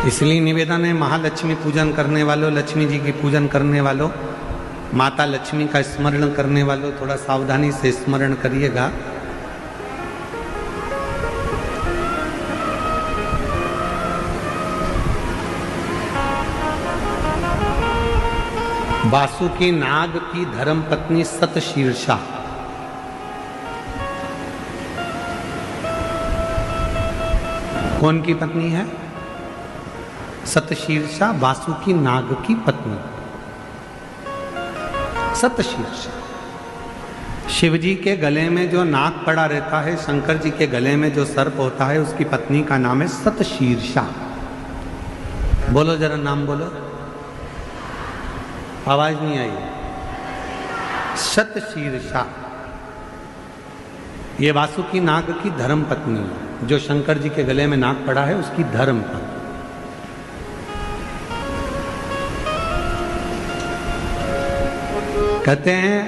इसलिए निवेदन है, महालक्ष्मी पूजन करने वालों, लक्ष्मी जी की पूजन करने वालों, माता लक्ष्मी का स्मरण करने वालों, थोड़ा सावधानी से स्मरण करिएगा। वासुकी नाग की धर्मपत्नी सतशीर्षा, कौन की पत्नी है? सतशीर्षा, वासुकी नाग की पत्नी सतशीर्षा। शिव जी के गले में जो नाग पड़ा रहता है, शंकर जी के गले में जो सर्प होता है, उसकी पत्नी का नाम है सतशीर्षा। बोलो जरा, नाम बोलो, आवाज नहीं आई। सतशीर्षा ये वासुकी नाग की धर्म पत्नी है, जो शंकर जी के गले में नाग पड़ा है उसकी धर्म पत्नी। कहते हैं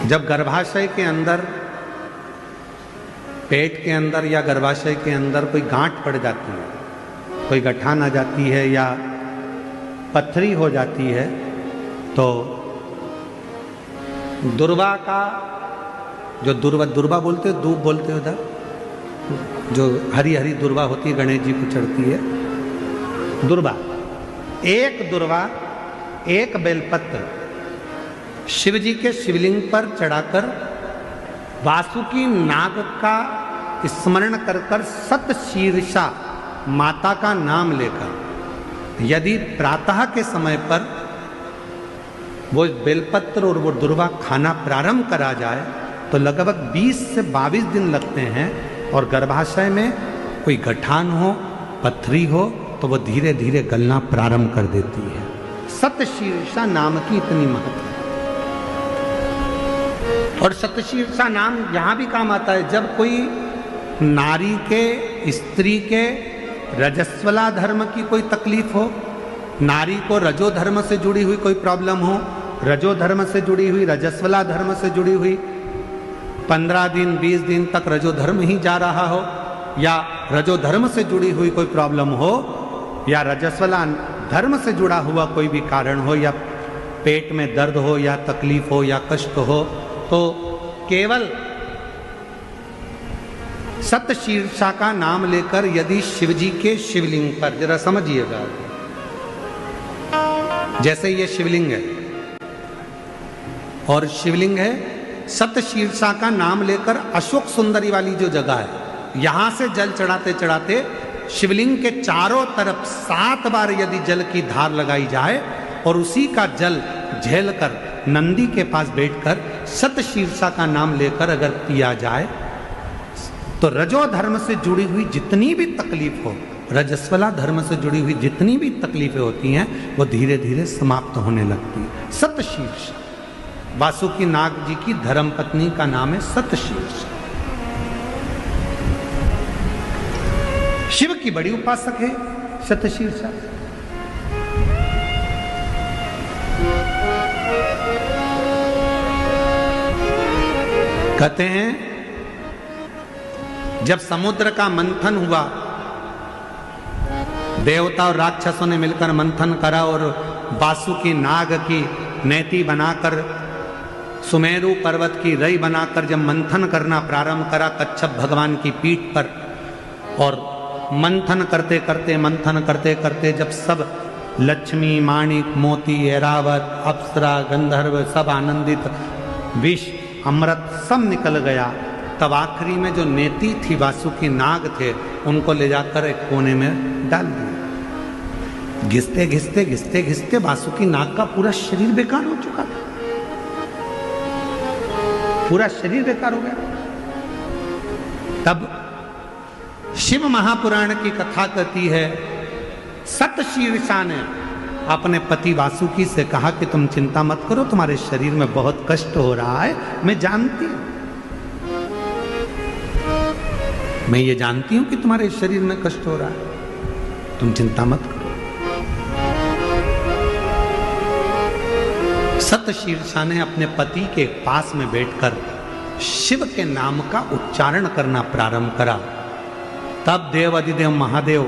जब गर्भाशय के अंदर, पेट के अंदर या गर्भाशय के अंदर कोई गांठ पड़ जाती है, कोई गठान आ जाती है या पथरी हो जाती है, तो दुर्वा का जो दुर्वा बोलते हो, दूब बोलते हो उधर, जो हरी हरी दुर्वा होती है, गणेश जी को चढ़ती है दुर्वा, एक बेलपत्र शिव जी के शिवलिंग पर चढ़ाकर वासुकी नाग का स्मरण कर कर सतशीर्षा माता का नाम लेकर यदि प्रातः के समय पर वो बेलपत्र और वो दुर्वा खाना प्रारंभ करा जाए तो लगभग 20 से 22 दिन लगते हैं, और गर्भाशय में कोई गठान हो, पथरी हो, तो वो धीरे धीरे गलना प्रारंभ कर देती है। सतशीर्षा नाम की इतनी महत्व है। और सतशीर्षा नाम यहां भी काम आता है जब कोई नारी के, स्त्री के रजस्वला धर्म की कोई तकलीफ हो, नारी को रजो धर्म से जुड़ी हुई कोई प्रॉब्लम हो, रजो धर्म से जुड़ी हुई, रजस्वला धर्म से जुड़ी हुई, 15 दिन 20 दिन तक रजो धर्म ही जा रहा हो, या रजो धर्म से जुड़ी हुई कोई प्रॉब्लम हो, या रजस्वला धर्म से जुड़ा हुआ कोई भी कारण हो, या पेट में दर्द हो, या तकलीफ हो, या कष्ट हो, तो केवल सतशीर्षा का नाम लेकर यदि शिव जी के शिवलिंग पर, जरा समझिएगा, जैसे ये शिवलिंग है और शिवलिंग है, सतशीर्षा का नाम लेकर अशोक सुंदरी वाली जो जगह है, यहां से जल चढ़ाते चढ़ाते शिवलिंग के चारों तरफ 7 बार यदि जल की धार लगाई जाए और उसी का जल झेल कर नंदी के पास बैठकर सतशीर्षा का नाम लेकर अगर पिया जाए तो रजो धर्म से जुड़ी हुई जितनी भी तकलीफ हो, रजस्वला धर्म से जुड़ी हुई जितनी भी तकलीफें होती हैं, वो धीरे धीरे समाप्त होने लगती है। सतशीर्षा, वासुकी नाग जी की धर्मपत्नी का नाम है सतशीर्षा। शिव की बड़ी उपासक है सतशीर्षा। कहते हैं जब समुद्र का मंथन हुआ, देवता और राक्षसों ने मिलकर मंथन करा और वासुकी नाग की नेति बनाकर, सुमेरु पर्वत की रई बनाकर जब मंथन करना प्रारंभ करा कच्छप भगवान की पीठ पर, और मंथन करते करते जब सब लक्ष्मी, माणिक, मोती, ऐरावत, अप्सरा, गंधर्व सब आनंदित, विष, अमृत सब निकल गया, तब आखिरी में जो नेति थी वासुकी नाग थे, उनको ले जाकर एक कोने में डाल दिया। घिसते घिसते घिसते घिसते वासुकी नाग का पूरा शरीर बेकार हो चुका था, पूरा शरीर बेकार हो गया। तब शिव महापुराण की कथा कहती है, सतशीर्षा ने अपने पति वासुकी से कहा कि तुम चिंता मत करो, तुम्हारे शरीर में बहुत कष्ट हो रहा है, मैं जानती हूं, मैं ये जानती हूं कि तुम्हारे शरीर में कष्ट हो रहा है, तुम चिंता मत करो। सतशीर्षा ने अपने पति के पास में बैठकर शिव के नाम का उच्चारण करना प्रारंभ करा। तब देव अधिदेव महादेव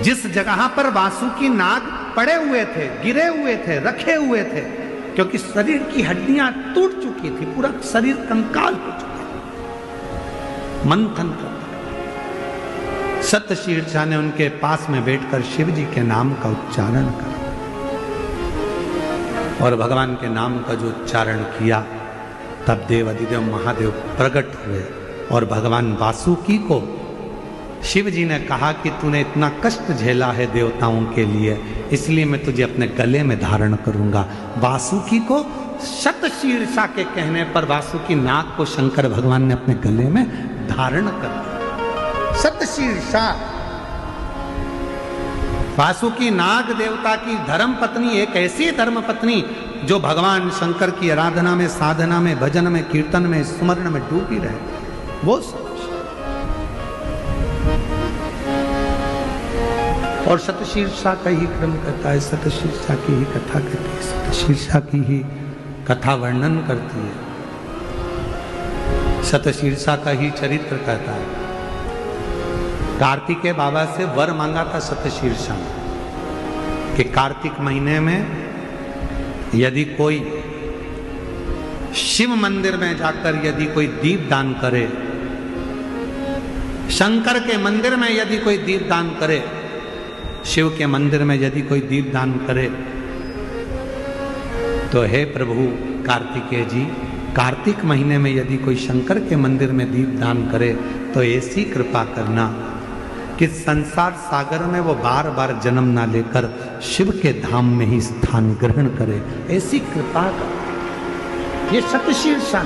जिस जगह पर वासुकी नाग पड़े हुए थे, गिरे हुए थे, रखे हुए थे, क्योंकि शरीर की हड्डियां टूट चुकी थी, पूरा शरीर कंकाल हो चुका था, मंथन कर सतशीर्षा ने उनके पास में बैठकर शिव जी के नाम का उच्चारण करा और भगवान के नाम का जो उच्चारण किया, तब देव अधिदेव महादेव प्रकट हुए और भगवान वासुकी को शिव जी ने कहा कि तूने इतना कष्ट झेला है देवताओं के लिए, इसलिए मैं तुझे अपने गले में धारण करूंगा। वासुकी को शतशीर्षा के कहने पर वासुकी नाग को शंकर भगवान ने अपने गले में धारण कर लिया। शतशीर्षा वासुकी नाग देवता की धर्म पत्नी, एक ऐसी धर्म पत्नी जो भगवान शंकर की आराधना में, साधना में, भजन में, कीर्तन में, स्मरण में डूबी रहे, वो सब। और शतशीर्षा का ही क्रम कहता है, शतशीर्षा की ही कथा कहती है, शतशीर्षा की ही कथा वर्णन करती है, शतशीर्षा का ही चरित्र कहता है। कार्तिकेय बाबा से वर मांगा था शतशीर्षा कि कार्तिक महीने में यदि कोई शिव मंदिर में जाकर यदि कोई दीप दान करे, शंकर के मंदिर में यदि कोई दीप दान करे, शिव के मंदिर में यदि कोई दीप दान करे, तो हे प्रभु कार्तिकेय जी, कार्तिक महीने में यदि कोई शंकर के मंदिर में दीप दान करे तो ऐसी कृपा करना कि संसार सागर में वो बार बार जन्म ना लेकर शिव के धाम में ही स्थान ग्रहण करे, ऐसी कृपा कर। ये शतशीर्षा